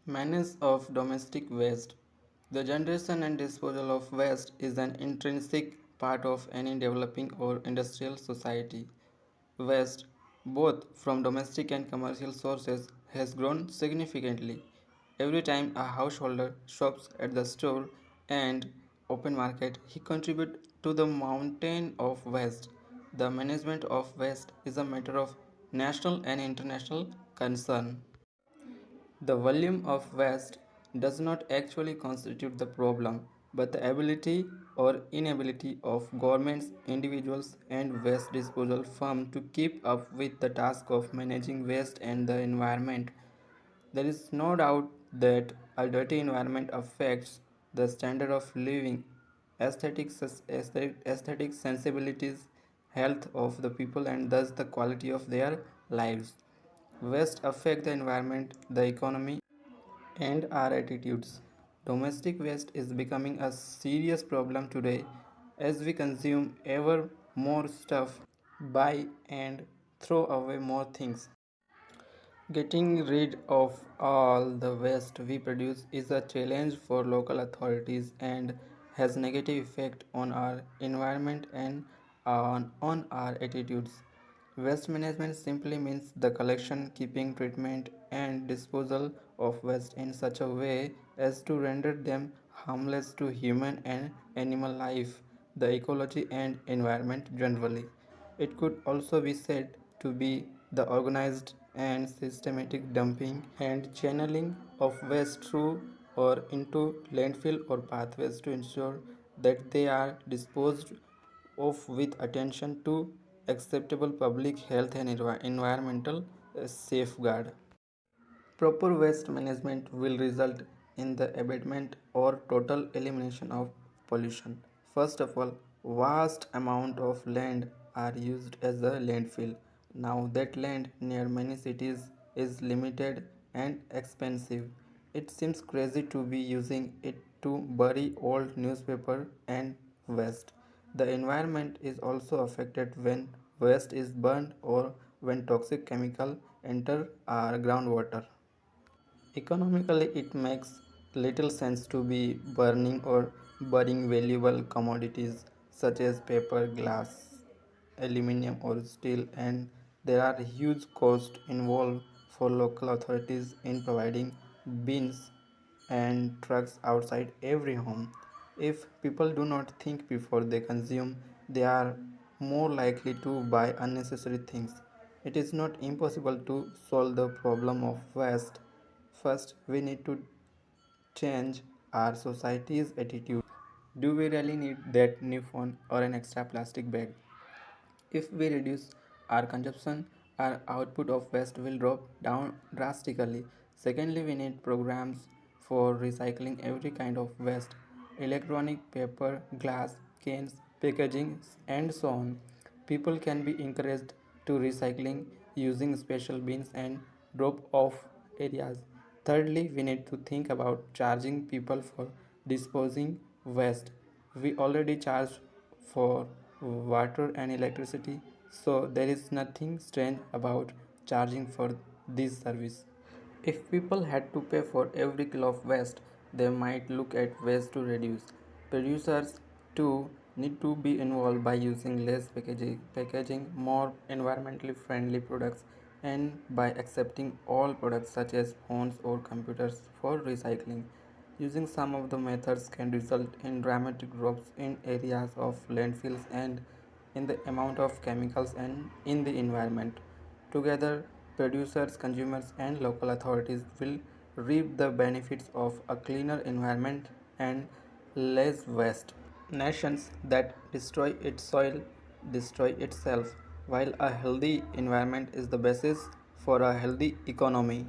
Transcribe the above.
Menace of domestic waste. The generation and disposal of waste is an intrinsic part of any developing or industrial society. Waste, both from domestic and commercial sources, has grown significantly. Every time a householder shops at the store and open market, he contributes to the mountain of waste. The management of waste is a matter of national and international concern. The volume of waste does not actually constitute the problem, but the ability or inability of governments, individuals, and waste disposal firms to keep up with the task of managing waste and the environment. There is no doubt that a dirty environment affects the standard of living, aesthetic sensibilities, health of the people, and thus the quality of their lives. Waste affect the environment, the economy, and our attitudes. Domestic waste is becoming a serious problem today as we consume ever more stuff, buy and throw away more things. Getting rid of all the waste we produce is a challenge for local authorities and has negative effect on our environment and on our attitudes. Waste management simply means the collection, keeping, treatment and disposal of waste in such a way as to render them harmless to human and animal life, the ecology and environment generally. It could also be said to be the organized and systematic dumping and channeling of waste through or into landfill or pathways to ensure that they are disposed of with attention to acceptable public health and environmental safeguard. Proper waste management will result in the abatement or total elimination of pollution. First of all, vast amount of land are used as a landfill. Now that land near many cities is limited and expensive. It seems crazy to be using it to bury old newspaper and waste. The environment is also affected when waste is burned or when toxic chemical enter our groundwater. Economically, it makes little sense to be burning or burying valuable commodities such as paper, glass, aluminum, or steel, and there are huge costs involved for local authorities in providing bins and trucks outside every home. If people do not think before they consume, they are more likely to buy unnecessary things. It is not impossible to solve the problem of waste. First, we need to change our society's attitude. Do we really need that new phone or an extra plastic bag? If we reduce our consumption, our output of waste will drop down drastically. Secondly, we need programs for recycling every kind of waste electronic, paper, glass, cans, packaging, and so on. People can be encouraged to recycling using special bins and drop off areas. Thirdly, we need to think about charging people for disposing waste. We already charge for water and electricity, so there is nothing strange about charging for this service. If people had to pay for every kilo of waste, they might look at ways to reduce. Producers, too, need to be involved by using less packaging, more environmentally friendly products, and by accepting all products such as phones or computers for recycling. Using some of the methods can result in dramatic drops in areas of landfills and in the amount of chemicals and in the environment. Together, producers, consumers, and local authorities will reap the benefits of a cleaner environment and less waste. Nations that destroy its soil destroy itself, while a healthy environment is the basis for a healthy economy.